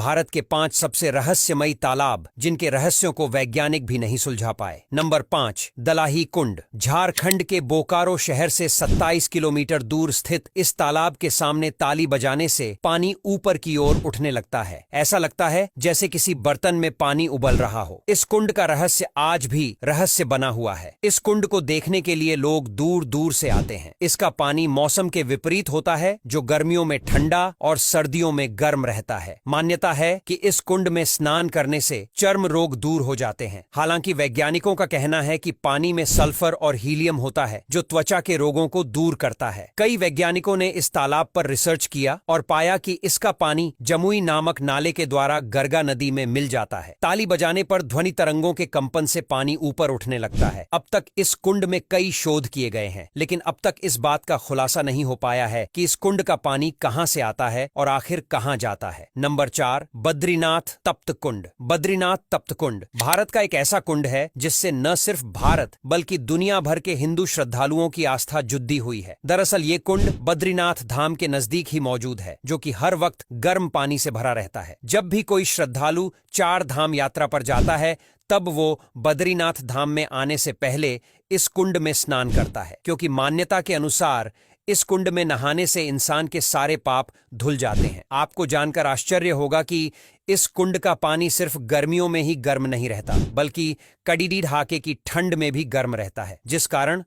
भारत के 5 सबसे रहस्यमयी तालाब जिनके रहस्यों को वैज्ञानिक भी नहीं सुलझा पाए। नंबर 5, दलाही कुंड। झारखंड के बोकारो शहर से 27 किलोमीटर दूर स्थित इस तालाब के सामने ताली बजाने से पानी ऊपर की ओर उठने लगता है। ऐसा लगता है जैसे किसी बर्तन में पानी उबल रहा हो। इस कुंड का रहस्य आज भी रहस्य बना हुआ है। इस कुंड को देखने के लिए लोग दूर दूर से आते हैं। इसका पानी मौसम के विपरीत होता है, जो गर्मियों में ठंडा और सर्दियों में गर्म रहता है। मान्यता है कि इस कुंड में स्नान करने से चर्म रोग दूर हो जाते हैं। हालांकि वैज्ञानिकों का कहना है कि पानी में सल्फर और हीलियम होता है, जो त्वचा के रोगों को दूर करता है। कई वैज्ञानिकों ने इस तालाब पर रिसर्च किया और पाया कि इसका पानी जमुई नामक नाले के द्वारा गरगा नदी में मिल जाता है। ताली बजाने पर ध्वनि तरंगों के कंपन से पानी ऊपर उठने लगता है। अब तक इस कुंड में कई शोध किए गए हैं, लेकिन अब तक इस बात का खुलासा नहीं हो पाया है कि इस कुंड का पानी कहां से आता है और आखिर कहां जाता है। नंबर 4, बद्रीनाथ तप्त कुंड। बद्रीनाथ तप्त कुंड भारत का एक ऐसा कुंड है जिससे न सिर्फ भारत बल्कि दुनिया भर के हिंदू श्रद्धालुओं की आस्था जुड़ी हुई है। दरअसल ये कुंड बद्रीनाथ धाम के नजदीक ही मौजूद है, जो कि हर वक्त गर्म पानी से भरा रहता है। जब भी कोई श्रद्धालु 4 धाम यात्रा पर जाता है, तब वो बद्रीनाथ धाम में आने से पहले इस कुंड में स्नान करता है, क्योंकि मान्यता के अनुसार इस कुंड में नहाने से इंसान के सारे पाप धुल जाते हैं। आपको जानकर आश्चर्य होगा कि इस कुंड का पानी सिर्फ गर्मियों में ही गर्म नहीं रहता, बल्कि कड़ीडी ढाके की ठंड में भी गर्म रहता है, जिस कारण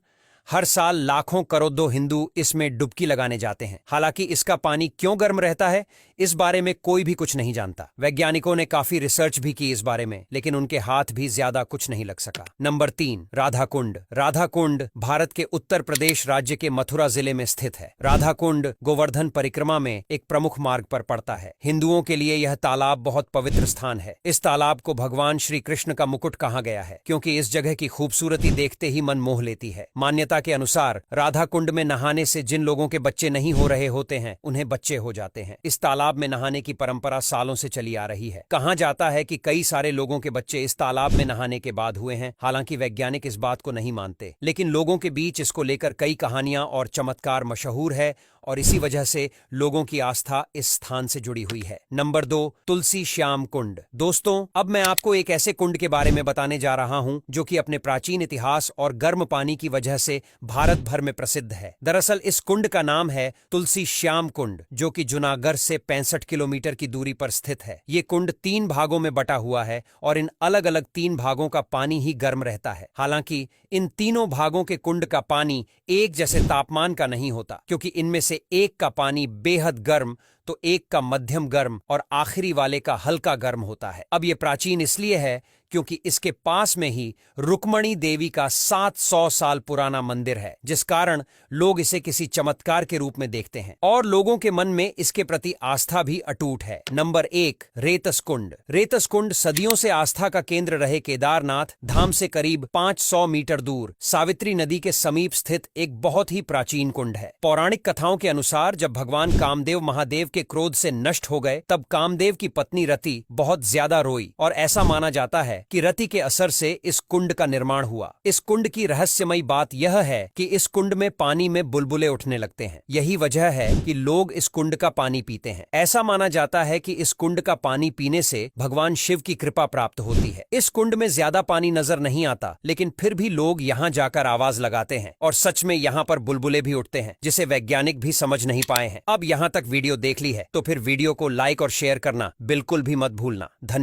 हर साल लाखों करोड़ों हिंदू इसमें डुबकी लगाने जाते हैं। हालांकि इसका पानी क्यों गर्म रहता है, इस बारे में कोई भी कुछ नहीं जानता। वैज्ञानिकों ने काफी रिसर्च भी की इस बारे में, लेकिन उनके हाथ भी ज्यादा कुछ नहीं लग सका। नंबर 3, राधा कुंड। राधा कुंड भारत के उत्तर प्रदेश राज्य के मथुरा जिले में स्थित है। राधा कुंड गोवर्धन परिक्रमा में एक प्रमुख मार्ग पर पड़ता है। हिंदुओं के लिए यह तालाब बहुत पवित्र स्थान है। इस तालाब को भगवान श्री कृष्ण का मुकुट कहा गया है, क्योंकि इस जगह की खूबसूरती देखते ही मन मोह लेती है। मान्यता के अनुसार राधा कुंड में नहाने से जिन लोगों के बच्चे नहीं हो रहे होते हैं, उन्हें बच्चे हो जाते हैं। इस तालाब में नहाने की परंपरा सालों से चली आ रही है। कहा जाता है कि कई सारे लोगों के बच्चे इस तालाब में नहाने के बाद हुए हैं। हालांकि वैज्ञानिक इस बात को नहीं मानते, लेकिन लोगों के बीच इसको लेकर कई कहानियां और चमत्कार मशहूर है, और इसी वजह से लोगों की आस्था इस स्थान से जुड़ी हुई है। नंबर 2, तुलसी श्याम कुंड। दोस्तों, अब मैं आपको एक ऐसे कुंड के बारे में बताने जा रहा हूं जो कि अपने प्राचीन इतिहास और गर्म पानी की वजह से भारत भर में प्रसिद्ध है। दरअसल इस कुंड का नाम है तुलसी श्याम कुंड, जो कि जूनागढ़ से 65 किलोमीटर की दूरी पर स्थित है। ये कुंड 3 भागों में बटा हुआ है और इन अलग अलग 3 भागों का पानी ही गर्म रहता है। हालांकि इन तीनों भागों के कुंड का पानी एक जैसे तापमान का नहीं होता, क्योंकि इनमें से एक का पानी बेहद गर्म, तो एक का मध्यम गर्म और आखिरी वाले का हल्का गर्म होता है। अब यह प्राचीन इसलिए है क्योंकि इसके पास में ही रुक्मणी देवी का 700 साल पुराना मंदिर है, जिस कारण लोग इसे किसी चमत्कार के रूप में देखते हैं और लोगों के मन में इसके प्रति आस्था भी अटूट है। नंबर 1, रेतस कुंड। रेतस कुंड सदियों से आस्था का केंद्र रहे केदारनाथ धाम से करीब 500 मीटर दूर सावित्री नदी के समीप स्थित एक बहुत ही प्राचीन कुंड है। पौराणिक कथाओं के अनुसार जब भगवान कामदेव महादेव के क्रोध से नष्ट हो गए, तब कामदेव की पत्नी रति बहुत ज्यादा रोई और ऐसा माना जाता है कि रति के असर से इस कुंड का निर्माण हुआ। इस कुंड की रहस्यमयी बात यह है कि इस कुंड में पानी में बुलबुले उठने लगते हैं। यही वजह है कि लोग इस कुंड का पानी पीते हैं। ऐसा माना जाता है कि इस कुंड का पानी पीने से भगवान शिव की कृपा प्राप्त होती है। इस कुंड में ज्यादा पानी नजर नहीं आता, लेकिन फिर भी लोग यहाँ जाकर आवाज लगाते हैं और सच में यहाँ पर बुलबुले भी उठते हैं, जिसे वैज्ञानिक भी समझ नहीं पाए हैं। अब यहाँ तक वीडियो देख ली है तो फिर वीडियो को लाइक और शेयर करना बिल्कुल भी मत भूलना। धन्यवाद।